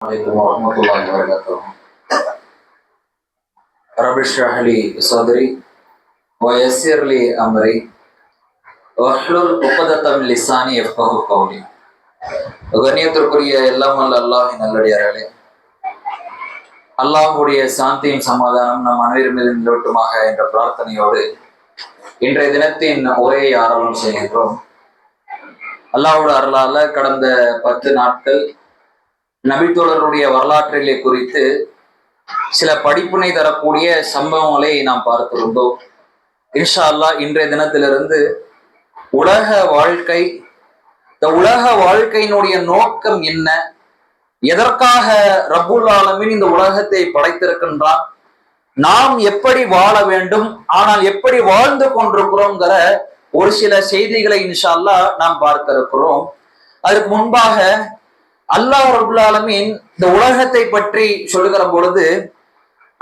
عليكم ورحمة الله وبركاته. رب اشرح لي صدري ويسر لي أمري واحلل عقدة من لساني يفقهوا قولي. கண்ணியத்திற்குரிய எல்லாம் வல்ல அல்லாஹ்வின் நல்லடியார்களே, அல்லாஹ்வுடைய சாந்தியும் சமாதானம் நம் அனைவரும் மீது நிலவட்டுமாக என்ற பிரார்த்தனையோடு இன்றைய தினத்தின் உரையை ஆரம்பம் செய்கின்றோம். அல்லாஹ்வோட அருளால கடந்த 10 நாட்கள் நபித்தோழருடைய வரலாற்றிலே குறித்து சில படிப்பினை தரக்கூடிய சம்பவங்களை நாம் பார்த்திருந்தோம். இன்ஷா அல்லாஹ் இன்றைய தினத்திலிருந்து உலக வாழ்க்கை, இந்த உலக வாழ்க்கையினுடைய நோக்கம் என்ன, எதற்காக ரப்புல் ஆலமீன் இந்த உலகத்தை படைத்திருக்கின்றான், நாம் எப்படி வாழ வேண்டும், ஆனால் எப்படி வாழ்ந்து கொண்டிருக்கிறோங்கிற ஒரு சில செய்திகளை இன்ஷா அல்லாஹ் நாம் பார்க்க இருக்கிறோம். அதற்கு முன்பாக அல்லாஹ் ரப்புல் ஆலமீன் இந்த உலகத்தை பற்றி சொல்லுகிற பொழுது,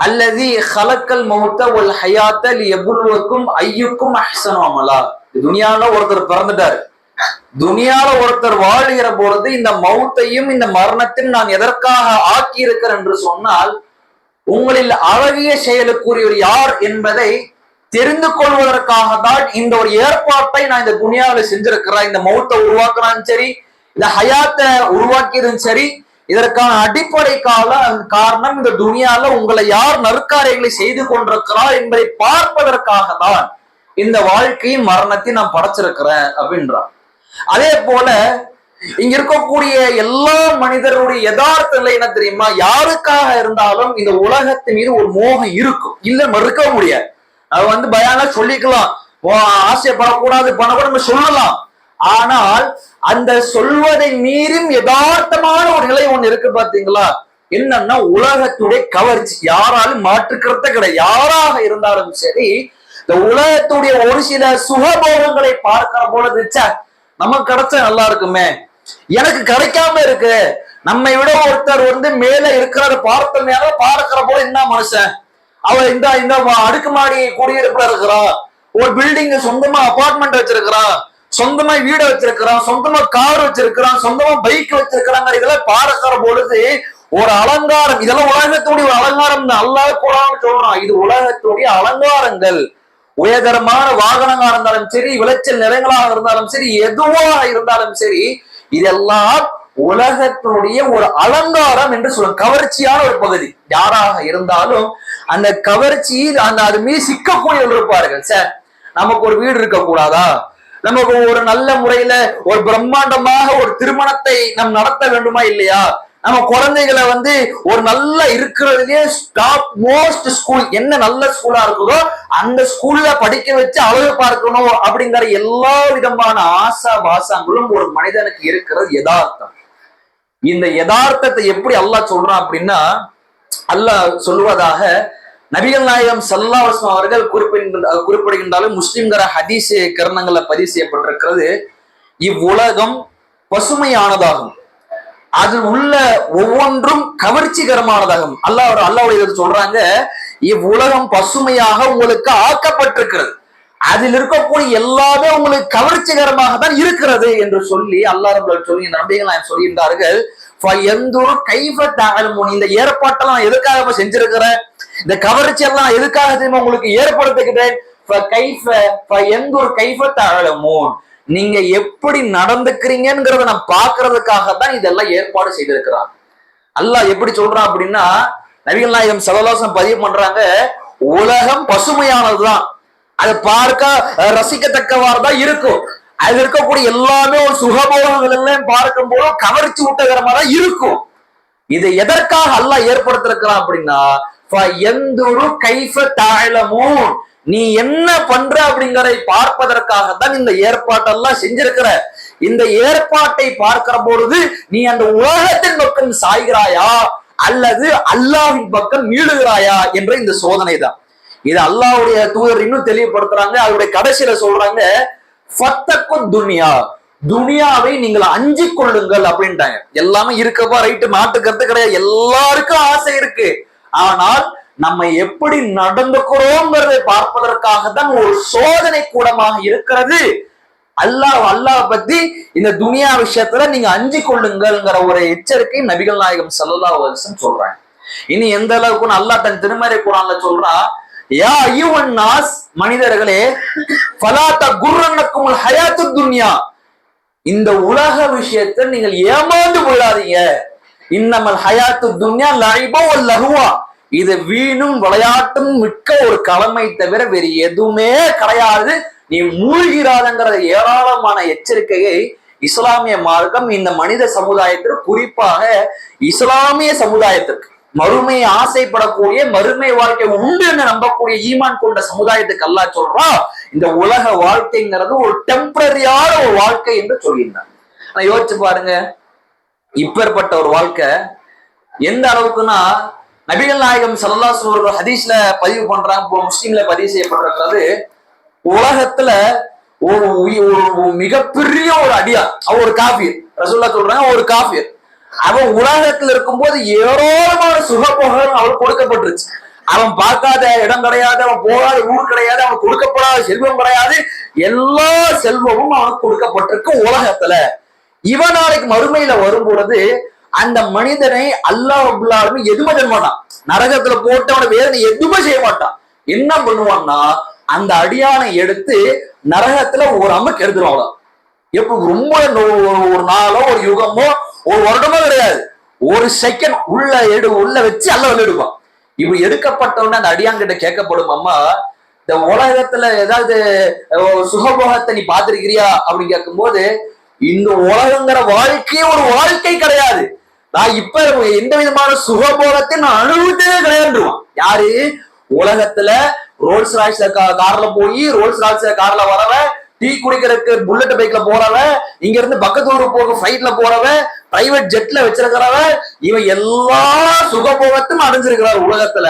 அல்லதி ஹலக்கல் மௌத்த வல் ஹயாத்த லியப்லுவக்கும் ஐயுக்கும் அஹ்ஸனு அமலா. துனியால ஒருத்தர் பிறந்துட்டாரு, துனியால ஒருத்தர் வாழ்கிற பொழுது இந்த மௌத்தையும் இந்த மரணத்தையும் நான் எதற்காக ஆக்கி இருக்கிறேன் என்று சொன்னால், உங்களில் அழகிய செயலுக்குரியவர் யார் என்பதை தெரிந்து கொள்வதற்காக தான் இந்த ஒரு ஏற்பாட்டை நான் இந்த துனியாவில் செஞ்சிருக்கிறேன். இந்த மௌத்தை உருவாக்குறான்னு சரி, இந்த ஹயாத்தை உருவாக்கியதும் சரி, இதற்கான அடிப்படை காரணம் இந்த துனியால உங்களை யார் நற்காரியங்களை செய்து கொண்டிருக்கிறார் என்பதை பார்ப்பதற்காக தான் இந்த வாழ்க்கையும் மரணத்தையும் நான் படைச்சிருக்கிறேன் அப்படின்றான். அதே போல இங்க இருக்கக்கூடிய எல்லா மனிதருடைய யதார்த்த நிலை என்ன தெரியுமா? யாருக்காக இருந்தாலும் இந்த உலகத்தின் மீது ஒரு மோகம் இருக்கும், இல்ல மறுக்க முடியாது. அது பயானா சொல்லிக்கலாம், ஆசைப்படக்கூடாது பண்ணக்கூடாது நம்ம சொல்லலாம். ஆனால் அந்த சொல்வதை மீறும் யதார்த்தமான ஒரு நிலை ஒண்ணு இருக்கு பாத்தீங்களா? என்னன்னா உலகத்துடைய கவர்ச்சி. யாராலும் மாற்றுக்கிறத கிடையாது. யாராக இருந்தாலும் சரி, இந்த உலகத்துடைய ஒரு சில சுகபோகங்களை பார்க்கிற பொழுது நமக்கு கிடைச்ச நல்லா இருக்குமே, எனக்கு கிடைக்காம இருக்கு, நம்மை விட ஒருத்தர் மேல இருக்கிறத பார்த்தோம்னால பார்க்கிற போல என்ன மனுஷன் அவன் இந்த அடுக்குமாடி குடியிருப்புல இருக்கிறான், ஒரு பில்டிங் சொந்தமா அபார்ட்மெண்ட் வச்சிருக்கிறான், சொந்தமா வீடு வச்சிருக்கிறான், சொந்தமா கார் வச்சிருக்கிறான், சொந்தமா பைக் வச்சிருக்கிறாங்க. இதெல்லாம் பார்க்கிற பொழுது ஒரு அலங்காரம். இதெல்லாம் உலகத்துடைய ஒரு அலங்காரம் தான். அல்லாஹ் குர்ஆன்ல சொல்றான், இது உலகத்துடைய அலங்காரங்கள். உயர்தரமான வாகனங்களா இருந்தாலும் சரி, விளைச்சல் நிலங்களாக இருந்தாலும் சரி, எதுவாக இருந்தாலும் சரி, இதெல்லாம் உலகத்தினுடைய ஒரு அலங்காரம் என்று சொல்லும். கவர்ச்சியான ஒரு பகுதி. யாராக இருந்தாலும் அந்த கவர்ச்சி, அது மீது சிக்கக்கூடியவர்கள் இருப்பார்கள். சார், நமக்கு ஒரு வீடு இருக்க கூடாதா? நமக்கு ஒரு நல்ல முறையில ஒரு பிரம்மாண்டமாக ஒரு திருமணத்தை நம் நடத்த வேண்டுமா இல்லையா? நம்ம குழந்தைகளை ஒரு நல்ல இருக்கிறதுலயே டாப் மோஸ்ட் ஸ்கூல், என்ன நல்ல ஸ்கூலா இருக்குதோ அந்த ஸ்கூல்ல படிக்க வச்சு அழகு பார்க்கணும் அப்படிங்கிற எல்லா விதமான ஆசா பாசங்களும் ஒரு மனிதனுக்கு இருக்கிறது யதார்த்தம். இந்த யதார்த்தத்தை எப்படி அல்லாஹ் சொல்றான் அப்படின்னா, அல்லாஹ் சொல்வதாக நபிகள் நாயகம் ஸல்லல்லாஹு அலைஹி வஸல்லம் அவர்கள் குறிப்பிடுகின்றாலும் முஸ்லிம்கிற ஹதீஸ் கரணங்கள்ல பதிவு செய்யப்பட்டிருக்கிறது, இவ்வுலகம் பசுமையானதாகும், அதில் உள்ள ஒவ்வொன்றும் கவர்ச்சிகரமானதாகும். அல்லாஹ்வுடைய சொல்றாங்க, இவ்வுலகம் பசுமையாக உங்களுக்கு ஆக்கப்பட்டிருக்கிறது, அதில் இருக்கக்கூடிய எல்லாமே உங்களுக்கு கவர்ச்சிகரமாக தான் இருக்கிறது என்று சொல்லி அல்லாஹ் சொல்லி இந்த நபிகள் நாயகம் சொல்கின்றார்கள். இந்த ஏற்பாட்டெல்லாம் எதுக்காக செஞ்சிருக்கிறேன், இந்த கவர்ச்சி எல்லாம் எதுக்காக தெரியுமா உங்களுக்கு ஏற்படுத்திக்கிட்டேன், நீங்க எப்படி நடந்துக்கிறீங்கிறத நான் பாக்குறதுக்காக தான் இதெல்லாம் ஏற்பாடு செய்திருக்கிறான். அல்லாஹ் எப்படி சொல்றான் அப்படின்னா, நபிகள் நாயகம் ஸல்லல்லாஹு அலைஹி வஸல்லம் பதிவு பண்றாங்க, உலகம் பசுமையானதுதான், அதை பார்க்க ரசிக்கத்தக்கவாறு தான் இருக்கும், அது இருக்கக்கூடிய எல்லாமே ஒரு சுகபோகங்கள் எல்லாம் பார்க்கும் போது கவர்ச்சி ஊட்டகரமா தான் இருக்கும். இதை எதற்காக அல்லாஹ் ஏற்படுத்திருக்கிறான் அப்படின்னா, நீ என்ன பண்ற அப்படிங்கறதை பார்ப்பதற்காக தான் இந்த ஏற்பாட்டெல்லாம் செஞ்சிருக்கிற. இந்த ஏற்பாட்டை பார்க்கிற பொழுது நீ அந்த உலகத்தின் பக்கம் சாய்கிறாயா அல்லது அல்லாஹ்வின் பக்கம் மீளுகிறாயா என்ற இந்த சோதனை தான். இது அல்லாஹ்வுடைய தூதர் இன்னும் தெளிவுபடுத்துறாங்க. அவருடைய கடைசியில சொல்றாங்க, ஃபத்தக்கும் துனியா, துனியாவை நீங்கள் அஞ்சி கொள்ளுங்கள் அப்படின்ட்டாங்க. எல்லாமே இருக்கப்பா, ரைட்டு, மாட்டுக்கிறது கிடையாது, எல்லாருக்கும் ஆசை இருக்கு. ஆனால் நம்ம எப்படி நடந்துக்கிறோங்கிறதை பார்ப்பதற்காக தான் ஒரு சோதனை கூடமாக இருக்கிறது அல்லாஹ் பத்தி இந்த துனியா விஷயத்துல நீங்க அஞ்சு கொள்ளுங்கள்ங்கிற ஒரு எச்சரிக்கை நபிகள் நாயகம் ஸல்லல்லாஹு அலைஹி வஸல்லம் சொல்றாங்க. இனி எந்த அளவுக்கு அல்லாஹ் தன் திருமறை குர்ஆன்ல சொல்றான், யா அய்யுஹன் நாஸ், மனிதர்களே, ஃபலா தகுர்ரன்னக்குமுல் ஹயாத்துத் துன்யா, இந்த உலக விஷயத்தை நீங்கள் ஏமாந்து கொள்ளாதீங்க. இன்னமல் ஹயாத்து துன்யா லஐபு வல் லஹ்வா, இது வீணும் விளையாட்டும் மிக்க ஒரு கடமை தவிர வேறு எதுவுமே கிடையாது, நீ மூழ்கிறாதங்கிற ஏராளமான எச்சரிக்கையை இஸ்லாமிய மார்க்கம் இந்த மனித சமுதாயத்திற்கு, குறிப்பாக இஸ்லாமிய சமுதாயத்திற்கு, மறுமை ஆசைப்படக்கூடிய, மறுமை வாழ்க்கை உண்டு என்று நம்பக்கூடிய ஈமான் கொண்ட சமுதாயத்துக்கு அல்லாஹ் சொல்றான், இந்த உலக வாழ்க்கைங்கிறது ஒரு டெம்பரரியான ஒரு வாழ்க்கை என்று சொல்லியிருந்தாங்க. ஆனா யோசிச்சு பாருங்க, இப்பேற்பட்ட ஒரு வாழ்க்கை எந்த அளவுக்குன்னா, நபிகள் நாயகம் ஸல்லல்லாஹு அலைஹி வஸல்லம் ஹதீஸ்ல பதிவு பண்றாங்க, முஸ்லிம்ல பதிவு செய்யப்பட்டிருக்கிறது, உலகத்துல ஒரு மிகப்பெரிய ஒரு அடியார், அவர் ஒரு காஃபிர், ரசூலுல்லாஹ் சொல்றாங்க ஒரு காஃபிர், அவன் உலகத்துல இருக்கும்போது ஏராளமான சுகபோகம் அவனுக்கு கொடுக்கப்பட்டுருச்சு. அவன் பார்க்காத இடம் கிடையாது, அவன் போகாத ஊர் கிடையாது, அவன் கொடுக்கப்படாத செல்வம் கிடையாது, எல்லா செல்வமும் அவனுக்கு கொடுக்கப்பட்டிருக்கு உலகத்துல. இவன் நாளைக்கு மறுமையில வரும் பொழுது அந்த மனிதனை அல்லாஹ் ரப்பல் ஆலமீன் எதுவுமே செய்ய மாட்டான், நரகத்துல போட்டு அவனை வேதனை எதுவுமே செய்ய மாட்டான். என்ன பண்ணுவான்னா, அந்த அடியானை எடுத்து நரகத்துல ஒரு அம்முக்கு எடுத்துருவாங்க. எப்ப ரொம்ப ஒரு நாளோ ஒரு யுகமோ ஒரு வருடமோ கிடையாது, ஒரு செகண்ட் உள்ள வச்சு அல்ல எடுப்பான். இப்படி எடுக்கப்பட்டவன அந்த அடியாங்கிட்ட கேட்கப்படும், அம்மா இந்த உலகத்துல ஏதாவது சுகபோகத்தை நீ பார்த்திருக்கிறியா அப்படின்னு கேட்கும்போது, இந்த உலகங்கிற வாழ்க்கையே ஒரு வாழ்க்கை கிடையாது, நான் இப்ப எந்த விதமான சுகபோகத்தை நான் அனுபவித்ததே கிடையாதுவான். யாரு? உலகத்துல ரோல்ஸ் ராய்ஸ்ல கார்ல போய் ரோல்ஸ் ராய்ஸ்ல கார்ல வரவ, டீ குடிக்கிறதுக்கு புல்லட் பைக்ல போறவ, இங்க இருந்து பக்கத்தூர் போக ஃபிளைட்ல போறவ, பிரைவேட் ஜெட்ல வச்சிருக்கிறவ, இவன் எல்லா சுகபோகத்தையும் அடைஞ்சிருக்கிறார் உலகத்துல.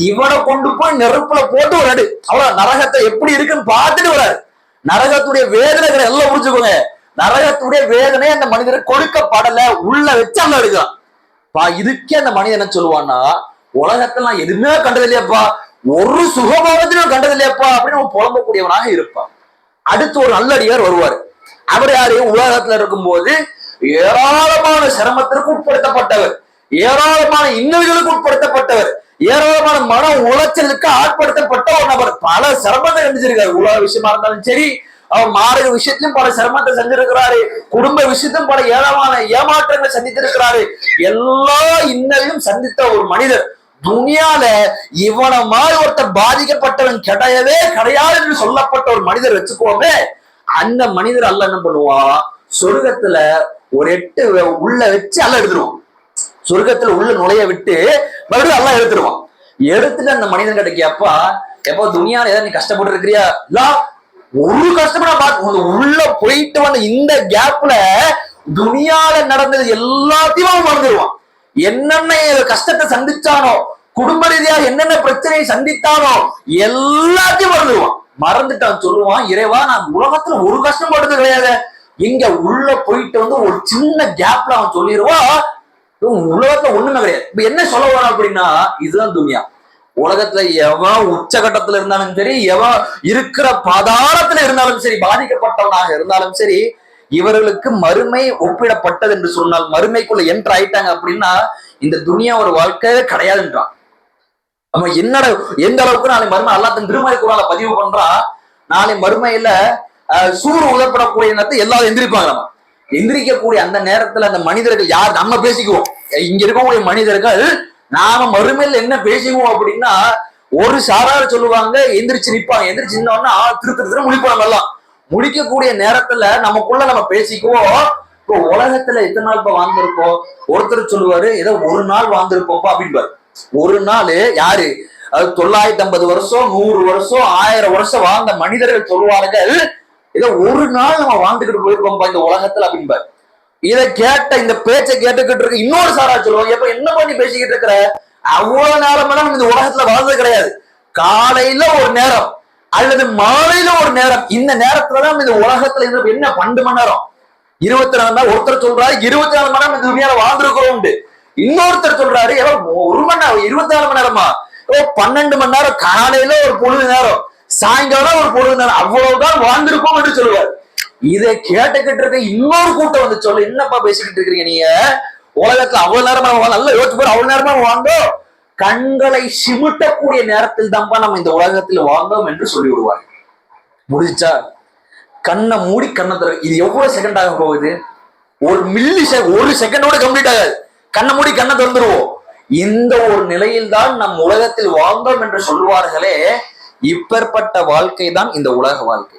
இவனை கொண்டு போய் நெருப்புல போட்டு ஒரு அடு, அவ்வளவு நரகத்தை எப்படி இருக்குன்னு பார்த்துட்டு வராரு. நரகத்துடைய வேதனைகளை எல்லாம் புரிஞ்சுக்கோங்க, நரகத்துடைய வேதனை அந்த மனிதனுக்கு கொடுக்கப்படல, உள்ள வச்சு அங்க எடுக்கிறான். இதுக்கே அந்த மனிதன் என்ன சொல்லுவான்னா, உலகத்துல நான் எதுவுமே கண்டது இல்லையாப்பா, ஒரு சுகபோகத்தையும் கண்டது இல்லையாப்பா அப்படின்னு புலம்பக்கூடியவனாக இருப்பான். அடுத்து ஒரு நல்லடியார் வருவார். அவர் யாரு? உலகத்துல இருக்கும்போது ஏராளமான சிரமத்திற்கு உட்படுத்தப்பட்டவர், ஏராளமான இன்னல்களுக்கு உட்படுத்தப்பட்டவர், ஏராளமான மன உளைச்சலுக்கு ஆட்படுத்தப்பட்ட ஒரு நபர். பல சிரமத்தை செஞ்சிருக்காரு, உலக விஷயமா இருந்தாலும் சரி, அவர் மாறுக விஷயத்திலும் பல சிரமத்தை செஞ்சிருக்கிறாரு, குடும்ப விஷயத்திலும் பல ஏராளமான ஏமாற்றங்களை சந்தித்திருக்கிறாரு. எல்லா இன்னலையும் சந்தித்த ஒரு மனிதர். துனியால இவன மாதிரி ஒருத்தர் பாதிக்கப்பட்டவன் கிடையவே கிடையாது என்று சொல்லப்பட்ட ஒரு மனிதர் வச்சுக்கோமே, அந்த மனிதர் அல்ல என்ன பண்ணுவான், சொர்க்கத்துல ஒரு 8 உள்ள வச்சு அல்ல எடுத்துருவான். சொர்க்கத்துல உள்ள நுழைய விட்டு மறுபடியும் அல்ல எடுத்துருவான். எடுத்துட்டு அந்த மனிதன் கிடைக்கப்பா, எப்போ துனியால ஏதாவது நீ கஷ்டப்பட்டு இருக்கிறியா? இல்ல, ஒரு கஷ்டப்பட பார்த்து உள்ள போயிட்டு வந்த இந்த கேப்ல துனியால நடந்தது எல்லாத்தையும் மறந்துடுவான். என்னென்ன கஷ்டத்தை சந்திச்சானோ, குடும்ப ரீதியா என்னென்ன பிரச்சனையை சந்தித்தானோ எல்லாத்தையும் மறந்துடுவான். மறந்துட்டான், சொல்லுவான், இறைவா நான் உலகத்துல ஒரு கஷ்டம் படுறது கிடையாது. இங்க உள்ள போயிட்டு வந்து ஒரு சின்ன கேப்ல அவன் சொல்லிடுவான், உலகத்துல ஒண்ணுமே கிடையாது. இப்ப என்ன சொல்ல வரான் அப்படின்னா, இதுதான் துனியா. உலகத்துல எவன் உச்சகட்டத்துல இருந்தாலும் சரி, எவன் இருக்கிற பாதாளத்துல இருந்தாலும் சரி, பாதிக்கப்பட்டவனாக இருந்தாலும் சரி, இவர்களுக்கு மறுமை ஒப்பிடப்பட்டது என்று சொன்னால், மறுமைக்குள்ள என்ட்ரு ஆயிட்டாங்க அப்படின்னா இந்த துனியா ஒரு வாழ்க்கையே கிடையாதுன்றான். நம்ம என்னடா எந்த அளவுக்கு நாளை மறுமை அல்லாஹ் தன் திருமறை குர்ஆன்ல பதிவு பண்றான், நாளை மறுமையில சூறு உதப்படக்கூடிய நேரத்தை எல்லாரும் எந்திரிப்பாங்க. நம்ம எந்திரிக்கக்கூடிய அந்த நேரத்துல அந்த மனிதர்கள் யார், நம்ம பேசிக்குவோம், இங்க இருக்கக்கூடிய மனிதர்கள் நாம மறுமையில என்ன பேசிக்குவோம் அப்படின்னா, ஒரு சாரார சொல்லுவாங்க, எந்திரிச்சு நிற்பாங்க, எந்திரிச்சு நின்னோன்னா திரு முடிப்பாங்க. எல்லாம் முடிக்கக்கூடிய நேரத்துல நமக்குள்ள நம்ம பேசிக்குவோம், இப்போ உலகத்துல எத்தனை நாள் இப்ப வாழ்ந்திருப்போம். ஒருத்தர் சொல்லுவாரு, ஏதோ ஒரு நாள் வாழ்ந்திருப்போம்ப்பா அப்படின்பாரு. ஒரு நாள் யாரு? அது 950 வருஷம், 100 வருஷம், 1000 வருஷம் வாழ்ந்த மனிதர்கள் சொல்லுவார்கள், ஏதோ ஒரு நாள் நம்ம வாழ்ந்துகிட்டு போயிருப்போம்ப்பா இந்த உலகத்துல அப்படின்பாரு. இதை கேட்ட இந்த பேச்சை கேட்டுக்கிட்டு இருக்க இன்னொரு சாரா சொல்லுவாங்க, எப்ப என்ன பண்ணி பேசிக்கிட்டு இருக்கிற, அவ்வளவு நேரமெல்லாம் நம்ம இந்த உலகத்துல வாழ்ந்தது கிடையாது, காலையில ஒரு நேரம் அல்லது மாலையில ஒரு நேரம், இந்த நேரத்துலதான் இந்த உலகத்துல இருந்து என்ன 12 மணி நேரம், 24 மணி நேரம். ஒருத்தர் சொல்றாரு 24 மணி நேரம் இந்த துணியால வாழ்ந்திருக்கிறோம், இன்னொருத்தர் சொல்றாரு ஒரு மணி நேரம் 24 மணி நேரமா, 12 மணி நேரம், காலையில ஒரு பொழுது நேரம், சாயங்காலம் ஒரு பொழுது நேரம், அவ்வளவுதான் வாழ்ந்திருக்கோம் என்று சொல்லுவார். இதை கேட்டுக்கிட்டு இருக்க இன்னொரு கூட்டம் வந்து சொல்லு, என்னப்பா பேசிக்கிட்டு இருக்கிறீங்க நீங்க, உலகத்துல அவ்வளவு நேரமா நல்லா யோசிச்சு போற, அவ்வளவு நேரமா வாழ்ந்தோம், கண்களை சிமிட்டக்கூடிய நேரத்தில் தான்ப்பா நம்ம இந்த உலகத்தில் வாழ்ந்தோம் என்று சொல்லி விடுவாங்க. முடிச்சா கண்ணை மூடி கண்ணை தர, இது எவ்வளவு செகண்ட் ஆக போகுது, ஒரு செகண்டோட கம்ப்ளீட் ஆகாது. கண்ணை மூடி கண்ணை திறந்துருவோம். இந்த ஒரு நிலையில் தான் நம் உலகத்தில் வாழ்ந்தோம் என்று சொல்வார்களே, இப்பேற்பட்ட வாழ்க்கை தான் இந்த உலக வாழ்க்கை.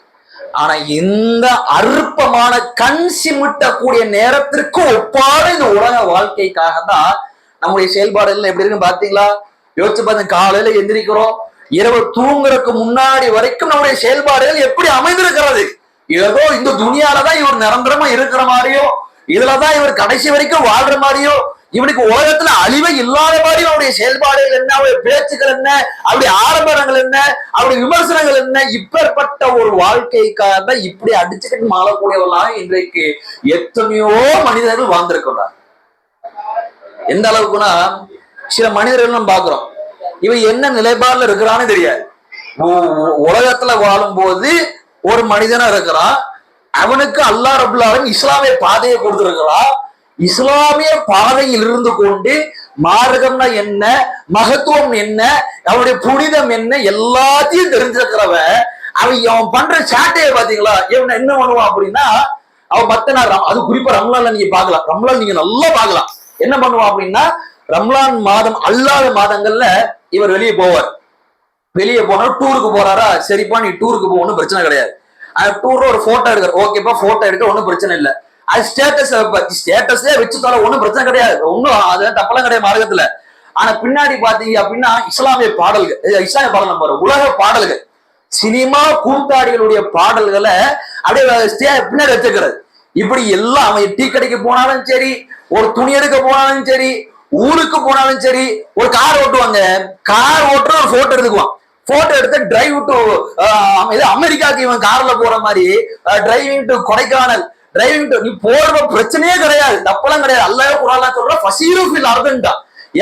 ஆனா இந்த அற்பமான கண் சிமிட்டக்கூடிய நேரத்திற்கு ஒப்பான இந்த உலக வாழ்க்கைக்காக தான் நம்முடைய செயல்பாடுகள் எப்படி இருக்குன்னு பாத்தீங்களா? யோசிச்சு பார்த்து, காலையில எந்திரிக்கிறோம், இரவு தூங்குறதுக்கு முன்னாடி வரைக்கும் நம்முடைய செயல்பாடுகள் எப்படி அமைந்திருக்கிறது. ஏதோ இந்த துணியாலதான் இவர் நிரந்தரமா இருக்கிற மாதிரியோ, இதுலதான் இவர் கடைசி வரைக்கும் வாழ்ற மாதிரியோ, இவனுக்கு உலகத்துல அழிவை இல்லாத மாதிரி அவருடைய செயல்பாடுகள் என்ன, அவருடைய பேச்சுக்கள் என்ன, அவருடைய ஆடம்பரங்கள் என்ன, அவருடைய விமர்சனங்கள் என்ன, இப்பேற்பட்ட ஒரு வாழ்க்கைக்காக தான் இப்படி அடிச்சுக்கிட்டு மாறக்கூடியவர்களாக இன்றைக்கு எத்தனையோ மனிதர்கள் வாழ்ந்திருக்கிறார். எந்த அளவுக்குன்னா, சில மனிதர்கள் நம்ம பாக்குறோம், இவன் என்ன நிலைப்பாடுல இருக்கிறான்னு தெரியாது. உலகத்துல வாழும் போது ஒரு மனிதனா இருக்கிறான், அவனுக்கு அல்லாஹ் ரப்புல் ஆலமீன் இஸ்லாமிய பாதையை கொடுத்திருக்கிறான். இஸ்லாமிய பாதையில் இருந்து கொண்டு மார்க்கம்னா என்ன, மகத்துவம் என்ன, அவனுடைய புனிதம் என்ன, எல்லாத்தையும் தெரிஞ்சிருக்கிறவன் அவன் பண்ற சாட்டையை பாத்தீங்களா, இவன் என்ன பண்ணுவான் அப்படின்னா, அவன் மத்த நேரம், அது குறிப்பா ரம்லான்ல நீங்க பாக்கலாம், ரம்லான் நீங்க நல்லா பாக்கலாம், என்ன பண்ணுவான் அப்படின்னா, ரம்லான் மாதம் அல்லாத மாதங்கள்ல இவர் வெளியே போவார். வெளியே போனா டூருக்கு போறாரா, சரிப்பா நீ டூருக்கு போகணும் பிரச்சனை கிடையாது, அந்த டூர்ல ஒரு போட்டோ எடுக்கிற, ஓகேப்பா போட்டோ எடுக்க ஒன்னும் பிரச்சனை இல்லை, அது ஸ்டேட்டஸ்லயே வச்சு தர ஒன்னும் பிரச்சனை கிடையாது, ஒன்னும் அது தப்பெல்லாம் கிடையாது மார்க்கத்துல. ஆனா பின்னாடி பாத்தீங்க அப்படின்னா இஸ்லாமிய பாடல்கள், இஸ்லாமிய பாடல் நம்பர் உலக பாடல்கள், சினிமா கூத்தாடிகளுடைய பாடல்களை அப்படியே பின்னாடி வச்சுக்கிறது. இப்படி எல்லாம் அவன் டீ கடைக்கு போனாலும் சரி, ஒரு துணி எடுக்க போனாலும் சரி, ஊருக்கு போனாலும் சரி, ஒரு கார் ஓட்டுவாங்க, கார் ஓட்டுற ஒரு போட்டோ எடுத்துக்குவான், போட்டோ எடுத்து டிரைவ் டு அமெரிக்காவுக்கு இவன் கார்ல போற மாதிரி, driving to Kodaikanal, driving to, நீ போற பிரச்சனையே கிடையாது, தப்பெல்லாம் கிடையாது. அல்லாஹ் குர்ஆன்ல சொல்ற ஃபஸீரு ஃபில் அர்துன்டா,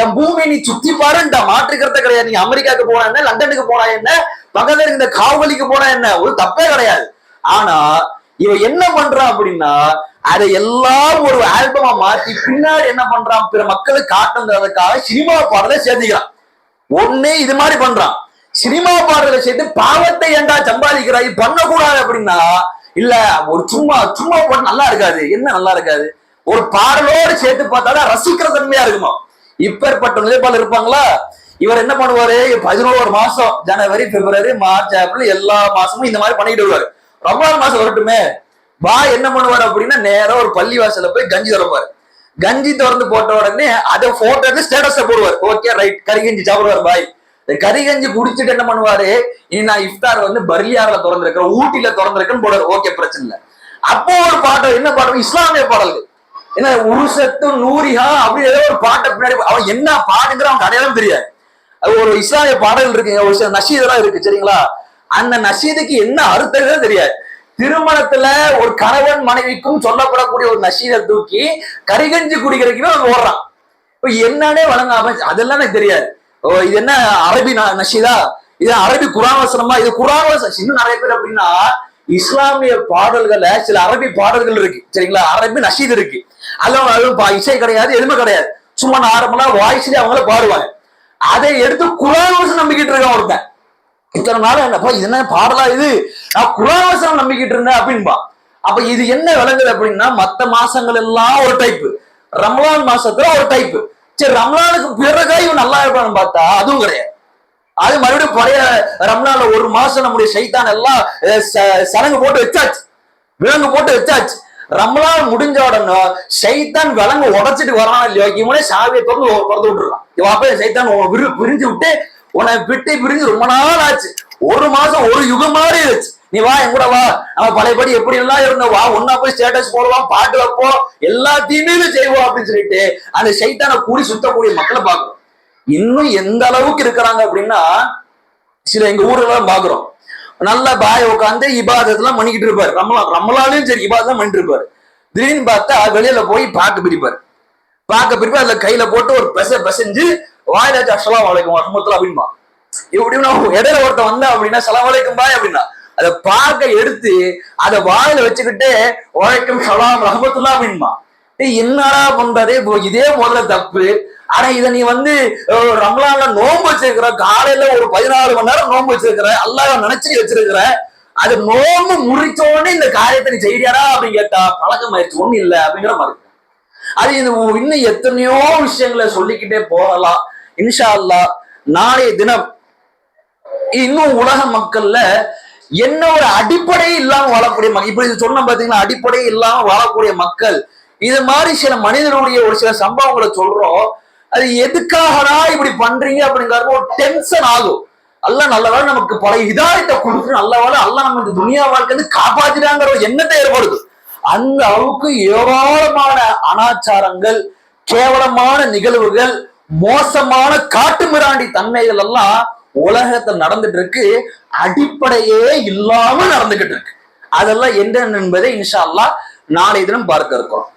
என் பூமி நீ சுத்தி பாருண்டா, மாற்றுக்கிறத கிடையாது. நீ அமெரிக்காவுக்கு போனா என்ன, லண்டனுக்கு போனா என்ன, பக்கத்துல இந்த காவலிக்கு போனா என்ன, ஒரு தப்பே கிடையாது. ஆனா இவன் என்ன பண்றான் அப்படின்னா, அதை எல்லாம் ஒரு ஆல்பமா மாத்தி பின்னாடி என்ன பண்றான், பிற மக்களுக்கு காட்டுங்கிறதுக்காக சினிமா பாடலை சேர்த்துக்கிறான். ஒண்ணு இது மாதிரி பண்றான், சினிமா பாடலை சேர்த்து பாவத்தை ஏண்டா சம்பாதிக்கிறாய், பண்ணக்கூடாது அப்படின்னா, இல்ல ஒரு சும்மா சும்மா போட்டு நல்லா இருக்காது, என்ன நல்லா இருக்காது, ஒரு பாடலோடு சேர்த்து பார்த்தாதான் ரசிக்கிற தன்மையா இருக்குமா. இப்பேற்பட்ட நிலைப்பாடு இருப்பாங்களா. இவர் என்ன பண்ணுவாரு, 11 மாசம், ஜனவரி, பிப்ரவரி, மார்ச், ஏப்ரல் எல்லா மாசமும் இந்த மாதிரி பண்ணிட்டு வருவாரு. ரமலான் மாசம் வரட்டுமே வா, என்ன பண்ணுவாரு அப்படின்னா, நேரம் ஒரு பள்ளி வாசல போய் கஞ்சி திறப்பாரு. கஞ்சி திறந்து போட்ட உடனே அதை போட்டோ எடுத்து ஸ்டேட்டஸ்ல போடுவார். ஓகே ரைட், கறிகஞ்சி சாப்பிடுவார் பாய். கறிகஞ்சி குடிச்சிட்டு என்ன பண்ணுவாரு, இனி நான் இஃப்தார் வந்து பர்லியார்ல திறந்திருக்கேன், ஊட்டில திறந்திருக்கேன்னு போடுவார். ஓகே பிரச்சனை இல்லை. அப்போ ஒரு பாட்டு என்ன பாடுறது, இஸ்லாமிய பாடல்கள், என்ன உருசத்து நூரிஹா அப்படி ஏதோ ஒரு பாட்டை பின்னாடி, அவன் என்ன பாடுங்கிற அவன் அடையாளம் தெரியாது. அது ஒரு இஸ்லாமிய பாடல் இருக்குங்க, ஒரு சில நஷீதெல்லாம் இருக்கு சரிங்களா, அந்த நஷீதுக்கு என்ன அர்த்தமே தெரியாது. திருமணத்துல ஒரு கணவன் மனைவிக்கும் சொல்லப்படக்கூடிய ஒரு நஷீதை தூக்கி கரிகஞ்சி குடிக்கிறதுக்குமே அவன் ஓடுறான். இப்ப என்னன்னே வழங்காம, அதெல்லாம் எனக்கு தெரியாது. இது என்ன அரபி நஷீதா, இது அரபி குர்ஆன் வசனமா, இது குர்ஆன் வசனம். இன்னும் நிறைய பேர் அப்படின்னா இஸ்லாமிய பாடல்கள்ல சில அரபி பாடல்கள் இருக்கு சரிங்களா, அரபி நஷீத் இருக்கு, அதுவும் இசை கிடையாது, எதுவுமே கிடையாது, சும்மா நார்மலா வாய்ஸ்லயே அவங்கள பாடுவாங்க. அதை எடுத்து குர்ஆன் வசனம் நம்பிக்கிட்டு இருக்கான் ஒருத்தன். இத்தனை நாள் என்னப்பா இது என்ன பாடலா, இது நான் குர்ஆன் வசனம் நம்பிக்கிட்டு இருந்தேன் அப்படின்பா. அப்ப இது என்ன விளங்குது அப்படின்னா, மத்த மாசங்கள் எல்லாம் ஒரு டைப்பு, ரமலான் மாசத்துல ஒரு டைப்பு. சரி, ரமலானுக்கு பிறகு இவன் நல்லா இருப்பான்னு பார்த்தா அதுவும் கிடையாது. அது மறுபடியும் பழைய ரம்லான்ல ஒரு மாசம் நம்முடைய சைத்தான் எல்லாம் சலங்கு போட்டு வச்சாச்சு, விலங்கு போட்டு வச்சாச்சு. ரம்லான் முடிஞ்ச உடனே சைத்தான் விலங்கு உடைச்சிட்டு வரான் இல்லையோ, இவனே சாவியை திறந்து விட்டுருக்கான். இவன் சைத்தான் பிரிஞ்சு விட்டு, உன்னை விட்டு பிரிஞ்சு ரொம்ப நாள் ஆச்சு, ஒரு மாசம் ஒரு யுகம் மாதிரி இருந்துச்சு, நீ வா என் கூட வா, நம்ம பழையபடி எப்படி எல்லாம் இருந்தோம், வா ஒன்னா போய் ஸ்டேட்டஸ் போடுவோம், பாட்டு வைப்போம், எல்லாத்தையுமே செய்வோம் அப்படின்னு சொல்லிட்டு அந்த சைத்தானை கூடி சுத்தக்கூடிய மக்களை பார்க்கிறோம். இன்னும் எந்த அளவுக்கு இருக்கிறாங்க அப்படின்னா, சில எங்க ஊர்ல பாக்குறோம், நல்ல பாய உட்காந்து இபாதத்தெல்லாம் பண்ணிக்கிட்டு இருப்பாரு, ரமலாலையும் சரி இபாதெல்லாம் பண்ணிட்டு இருப்பாரு. திடீர்னு பார்த்தா வெளியில போய் பாக்கு பிரிப்பாரு, அதுல கையில போட்டு ஒரு பெசஞ்சு வாயிலாச்சு அஸ்ஸலாமு அலைக்கும் வரஹ்மத்துல்லாஹி அப்படின்பா. இப்படின்னா இடையில ஒருத்தன் வந்தா அப்படின்னா ஸலாம் அலைக்கும் பாய் அப்படின்னா, அதை பார்க்க எடுத்து அதை வாயில வச்சுக்கிட்டு வலைக்கும் சலாம் ரஹமத்துல்லா அப்படின்மா. என்னடா பண்றதே இதே முதல்ல தப்பு. ஆனா இதை நீ ரமலான்ல நோன்பு வச்சிருக்கிற, காலையில ஒரு 14 மணி நேரம் நோன்பு வச்சிருக்கிற, அல்லாஹ் நினைச்சு வச்சிருக்கிற, அது நோம்பு முறிச்சோடனே இந்த காரியத்தை நீ செய்யறியாரா அப்படின்னு கேட்டா பழக்கம் ஆயிடுச்சு, ஒண்ணு இல்லை அப்படிங்கிற மாதிரி. அது இன்னும் எத்தனையோ விஷயங்களை சொல்லிக்கிட்டே போகலாம். இன்ஷா அல்லாஹ் நாளைய தினம் இன்னும் உலக மக்கள்ல என்ன ஒரு அடிப்படையே இல்லாம வாழக்கூடிய மக்கள், இப்படி சொன்ன பாத்தீங்கன்னா அடிப்படையே இல்லாம வாழக்கூடிய மக்கள், இது மாதிரி சில மனிதனுடைய ஒரு சில சம்பவங்களை சொல்றோம். அது எதுக்காகடா இப்படி பண்றீங்க அப்படிங்கிறது ஒரு டென்ஷன் ஆகும். அல்லாஹ் நல்லவேளை நமக்கு பல ஹிதாயத்தை கொடுத்து நல்லவேளை அல்லாஹ் நம்ம இந்த துனியா வாழ்க்கை காப்பாத்திட்டாங்கிற ஒரு எண்ணத்தை ஏற்படுது. அந்த அளவுக்கு ஏராளமான அனாச்சாரங்கள், கேவலமான நிகழ்வுகள், மோசமான காட்டு மிராண்டி தன்மைகள் எல்லாம் உலகத்தை நடந்துட்டு இருக்கு. அடிப்படையே இல்லாம நடந்துகிட்டு இருக்கு. அதெல்லாம் என்ன என்பதை இன்ஷா அல்லாஹ் நாளை தினம் பார்க்க இருக்கோம்.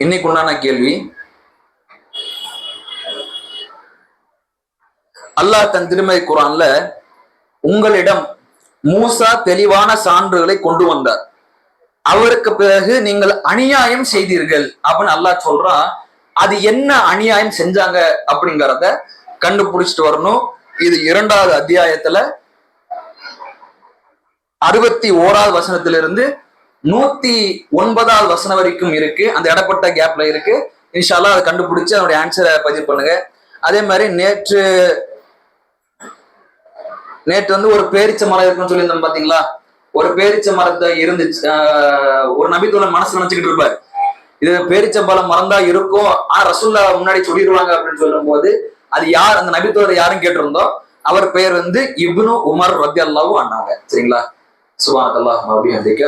இன்னைக்கு உண்டான கேள்வி, அல்லாஹ் தன் திருமறை குர்ஆன்ல உங்களிடம் மூசா தெளிவான சான்றுகளை கொண்டு வந்தார், அவருக்கு பிறகு நீங்கள் அநியாயம் செய்தீர்கள் அப்படின்னு அல்லாஹ் சொல்றான். அது என்ன அநியாயம் செஞ்சாங்க அப்படிங்கிறத கண்டுபிடிச்சிட்டு வரணும். இது 2வது அத்தியாயத்துல 61வது வசனத்திலிருந்து 109வது வசனம் வரைக்கும் இருக்கு. அந்த இடப்பட்ட கேப்ல இருக்கு. இன்ஷா அல்லாஹ் அதை கண்டுபிடிச்சு அதனுடைய ஆன்சரை பதிவு பண்ணுங்க. அதே மாதிரி நேற்று ஒரு பேரிச்ச மரம் இருக்குன்னு சொல்லியிருந்தோம் பாத்தீங்களா. ஒரு பேரிச்ச மரத்தை இருந்துச்சு, ஒரு நபித்தோழன் மனசு நினைச்சுக்கிட்டு இருப்பாரு, இது பேரிச்சம்பழம் மரம் தான் இருக்கும், ஆனா ரசூல்லா முன்னாடி சொல்லிடுவாங்க அப்படின்னு சொல்லும் போது அது யார், அந்த நபித்தோழர் யாரும் கேட்டிருந்தோம். அவர் பெயர் இப்னு உமர் ரலியல்லாஹு அன்ஹு. சரிங்களா? சுப்ஹானல்லாஹ் வபிஹம்திஹி.